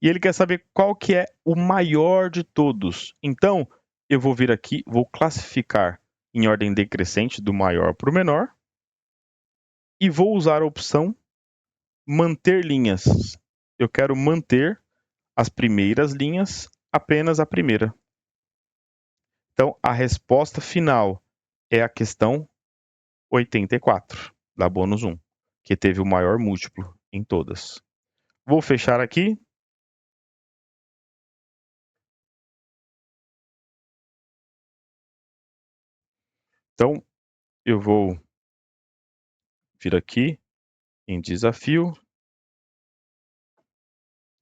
E ele quer saber qual que é o maior de todos. Então, eu vou vir aqui, vou classificar em ordem decrescente, do maior para o menor. E vou usar a opção manter linhas. Eu quero manter as primeiras linhas, apenas a primeira. Então, a resposta final é a questão 84, da bônus 1, que teve o maior múltiplo em todas. Vou fechar aqui. Então, eu vou vir aqui em desafio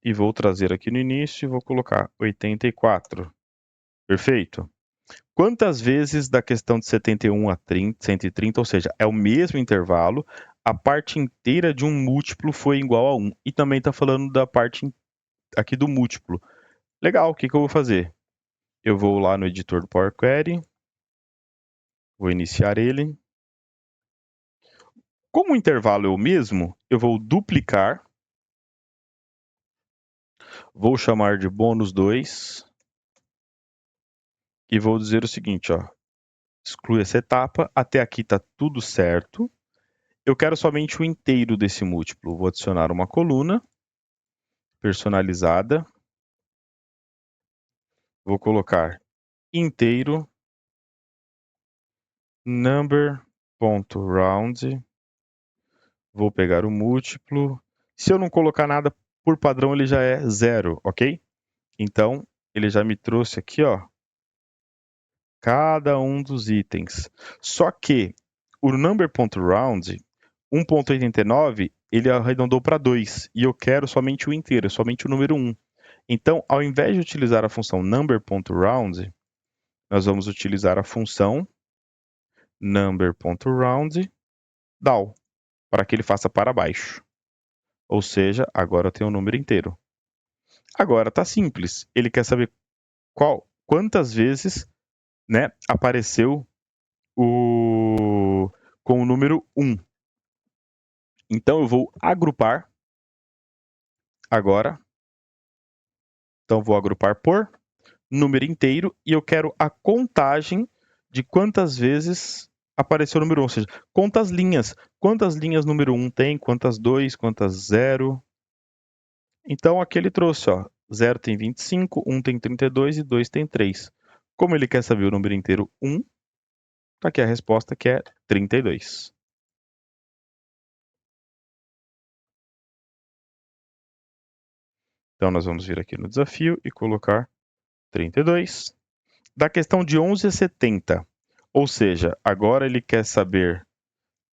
e vou trazer aqui no início e vou colocar 84. Perfeito. Quantas vezes da questão de 71 a 130, ou seja, é o mesmo intervalo, a parte inteira de um múltiplo foi igual a 1. E também está falando da parte aqui do múltiplo. Legal, o que eu vou fazer? Eu vou lá no editor do Power Query, vou iniciar ele. Como o intervalo é o mesmo, eu vou duplicar, vou chamar de bônus 2 e vou dizer o seguinte, ó, exclui essa etapa, até aqui está tudo certo. Eu quero somente o inteiro desse múltiplo. Vou adicionar uma coluna personalizada. Vou colocar inteiro number.round. Vou pegar o múltiplo. Se eu não colocar nada, por padrão ele já é 0, ok? Então, ele já me trouxe aqui, ó, cada um dos itens. Só que o number.round, 1.89, ele arredondou para 2. E eu quero somente o inteiro, somente o número 1. Então, ao invés de utilizar a função number.round, nós vamos utilizar a função number.round.down, para que ele faça para baixo. Ou seja, agora eu tenho o número inteiro. Agora está simples. Ele quer saber quantas vezes, né, apareceu com o número 1. Então eu vou agrupar agora. Então vou agrupar por número inteiro e eu quero a contagem de quantas vezes apareceu o número 1, ou seja, quantas linhas. Quantas linhas número 1 tem, quantas 2, quantas 0. Então aqui ele trouxe, ó, 0 tem 25, 1 tem 32 e 2 tem 3. Como ele quer saber o número inteiro 1, tá aqui a resposta que é 32. Então nós vamos vir aqui no desafio e colocar 32. Da questão de 11 a 70, ou seja, agora ele quer saber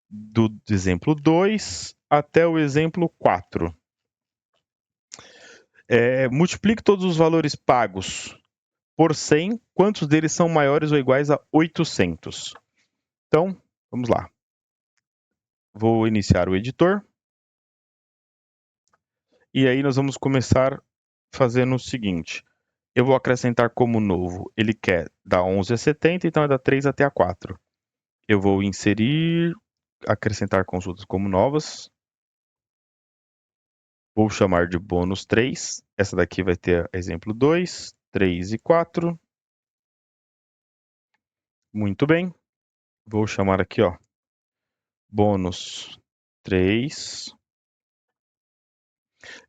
do exemplo 2 até o exemplo 4. Multiplique todos os valores pagos por 100, quantos deles são maiores ou iguais a 800? Então, vamos lá. Vou iniciar o editor. E aí nós vamos começar fazendo o seguinte. Eu vou acrescentar como novo. Ele quer da 11 a 70, então é da 3 até a 4. Eu vou inserir, acrescentar consultas como novas. Vou chamar de bônus 3. Essa daqui vai ter exemplo 2, 3 e 4. Muito bem. Vou chamar aqui, ó, bônus 3.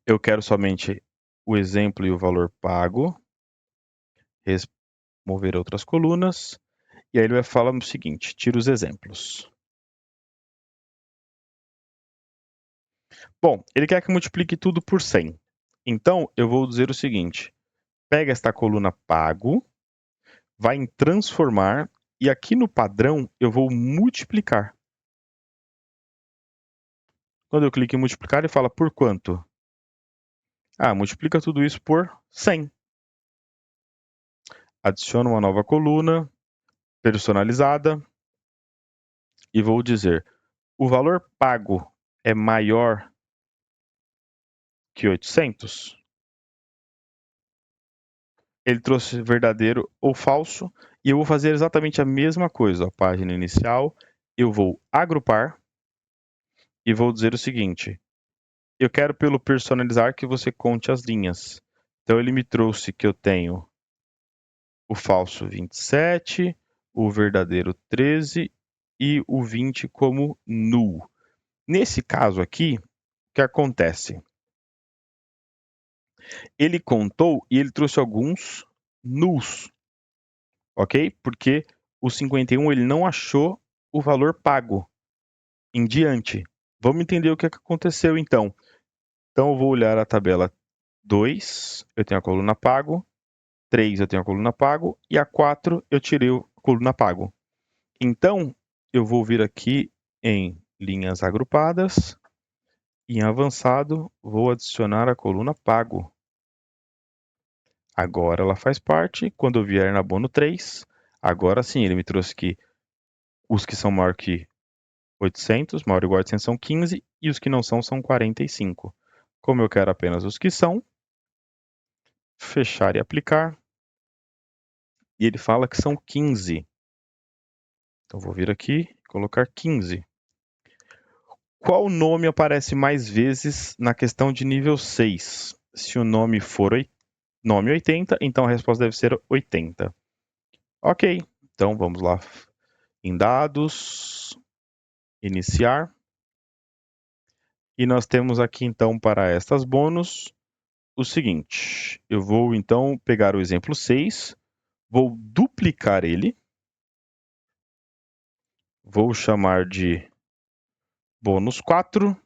Eu quero somente o exemplo e o valor pago. Remover outras colunas. E aí ele vai falar o seguinte, tira os exemplos. Bom, ele quer que multiplique tudo por 100. Então, eu vou dizer o seguinte, pega esta coluna pago, vai em transformar, e aqui no padrão eu vou multiplicar. Quando eu clico em multiplicar, ele fala por quanto? Multiplica tudo isso por 100. Adiciono uma nova coluna, personalizada, e vou dizer, o valor pago é maior que 800? Ele trouxe verdadeiro ou falso, e eu vou fazer exatamente a mesma coisa. A página inicial, eu vou agrupar e vou dizer o seguinte, eu quero pelo personalizar que você conte as linhas. Então ele me trouxe que eu tenho o falso 27, o verdadeiro 13 e o 20 como null. Nesse caso aqui, o que acontece? Ele contou e ele trouxe alguns nulls, ok? Porque o 51 ele não achou o valor pago em diante. Vamos entender o que aconteceu então. Então eu vou olhar a tabela 2, eu tenho a coluna pago, 3 eu tenho a coluna pago e a 4 eu tirei a coluna pago. Então eu vou vir aqui em linhas agrupadas, em avançado vou adicionar a coluna pago. Agora ela faz parte, quando eu vier na bono 3, agora sim, ele me trouxe aqui os que são maior que 800, maior ou igual a 800 são 15, e os que não são 45. Como eu quero apenas os que são, fechar e aplicar. E ele fala que são 15. Então vou vir aqui e colocar 15. Qual nome aparece mais vezes na questão de nível 6? Se o nome for nome 80, então a resposta deve ser 80. Ok, então vamos lá. Em dados, iniciar. E nós temos aqui então para estas bônus o seguinte. Eu vou então pegar o exemplo 6, vou duplicar ele, vou chamar de bônus 4,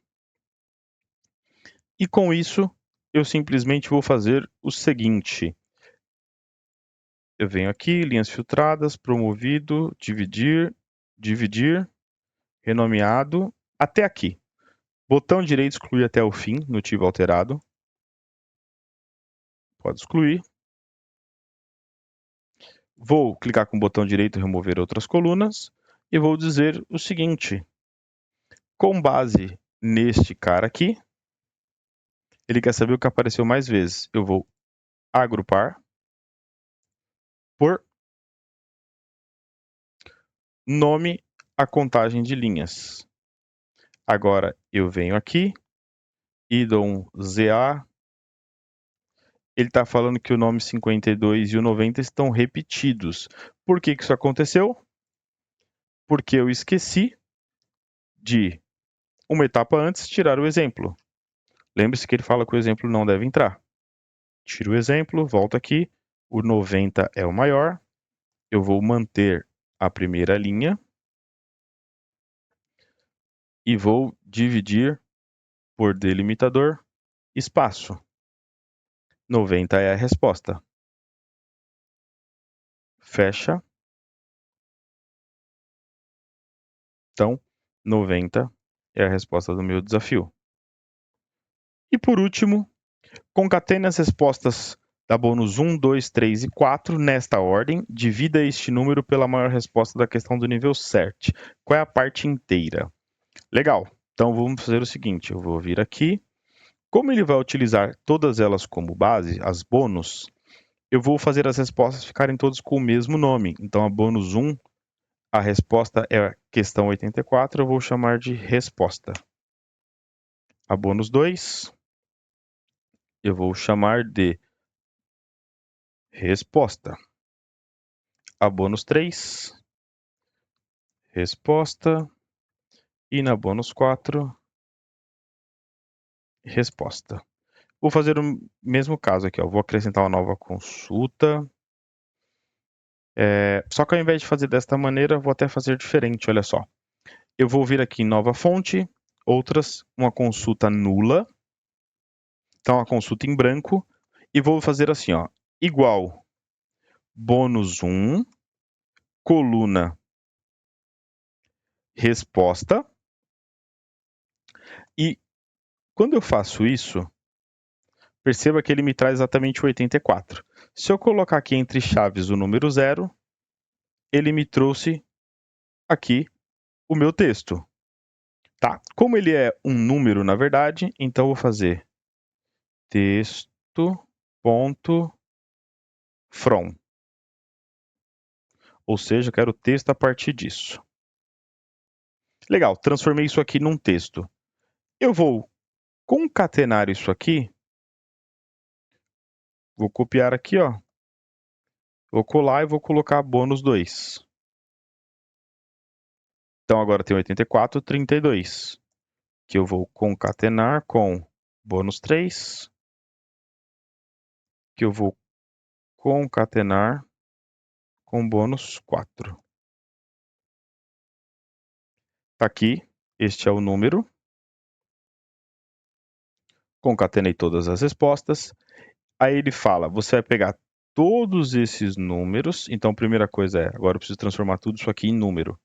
e com isso eu simplesmente vou fazer o seguinte. Eu venho aqui, linhas filtradas, promovido, dividir, dividir, renomeado, até aqui. Botão direito excluir até o fim, motivo alterado. Pode excluir. Vou clicar com o botão direito remover outras colunas e vou dizer o seguinte. Com base neste cara aqui, ele quer saber o que apareceu mais vezes. Eu vou agrupar por nome a contagem de linhas. Agora eu venho aqui e dou um ZA. Ele está falando que o nome 52 e o 90 estão repetidos. Por que isso aconteceu? Porque eu esqueci de, uma etapa antes, tirar o exemplo. Lembre-se que ele fala que o exemplo não deve entrar. Tiro o exemplo, volto aqui. O 90 é o maior. Eu vou manter a primeira linha e vou dividir por delimitador espaço. 90 é a resposta. Fecha. Então, 90 é a resposta do meu desafio. E por último, concatene as respostas da bônus 1, 2, 3 e 4 nesta ordem. Divida este número pela maior resposta da questão do nível 7. Qual é a parte inteira? Legal. Então vamos fazer o seguinte, eu vou vir aqui. Como ele vai utilizar todas elas como base, as bônus, eu vou fazer as respostas ficarem todas com o mesmo nome. Então a bônus 1, a resposta é a questão 84, eu vou chamar de resposta. A bônus 2, eu vou chamar de resposta. A bônus 3, resposta. E na bônus 4, resposta. Vou fazer o mesmo caso aqui, ó. Vou acrescentar uma nova consulta. Só que ao invés de fazer desta maneira, vou até fazer diferente, olha só. Eu vou vir aqui em nova fonte, outras, uma consulta nula. Então, a consulta em branco. E vou fazer assim, ó. Igual bônus 1, coluna resposta. E quando eu faço isso, perceba que ele me traz exatamente o 84. Se eu colocar aqui entre chaves o número 0, ele me trouxe aqui o meu texto. Tá, como ele é um número, na verdade, então eu vou fazer texto.from. Ou seja, eu quero texto a partir disso. Legal, transformei isso aqui num texto. Eu vou concatenar isso aqui. Vou copiar aqui, ó. Vou colar e vou colocar bônus 2. Então agora tem 84, 32. Que eu vou concatenar com bônus 3. Que eu vou concatenar com bônus 4. Tá aqui, este é o número. Concatenei todas as respostas. Aí ele fala, você vai pegar todos esses números. Então, a primeira coisa é, agora eu preciso transformar tudo isso aqui em número.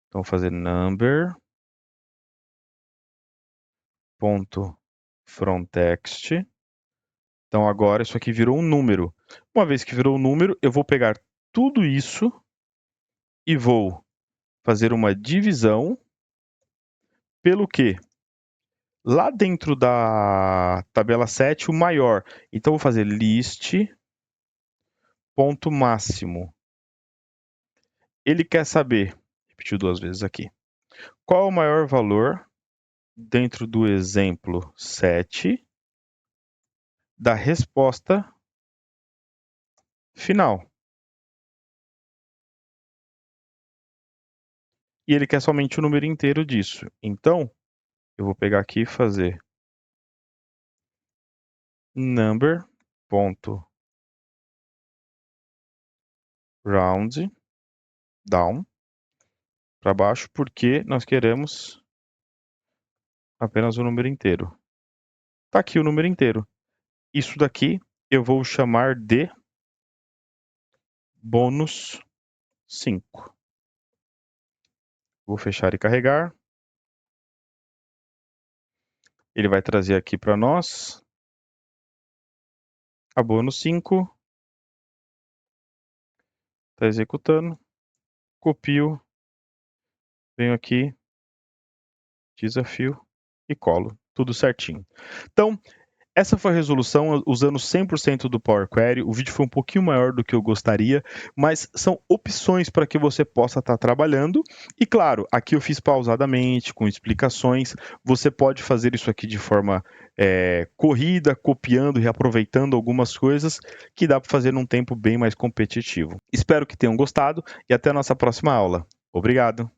Então, vou fazer number.fromText. Então, agora isso aqui virou um número. Uma vez que virou um número, eu vou pegar tudo isso e vou fazer uma divisão pelo quê? Lá dentro da tabela 7, o maior. Então, vou fazer list, ponto máximo. Ele quer saber, repetiu 2 vezes aqui, qual é o maior valor dentro do exemplo 7 da resposta final. E ele quer somente o número inteiro disso. Então, eu vou pegar aqui e fazer number, ponto, round, down, para baixo, porque nós queremos apenas o número inteiro. Está aqui o número inteiro. Isso daqui eu vou chamar de bônus 5. Vou fechar e carregar. Ele vai trazer aqui para nós a bônus 5. Está executando. Copio. Venho aqui. Desafio. E colo. Tudo certinho. Então, essa foi a resolução usando 100% do Power Query. O vídeo foi um pouquinho maior do que eu gostaria, mas são opções para que você possa estar trabalhando. E claro, aqui eu fiz pausadamente, com explicações. Você pode fazer isso aqui de forma corrida, copiando e reaproveitando algumas coisas que dá para fazer num tempo bem mais competitivo. Espero que tenham gostado e até a nossa próxima aula. Obrigado!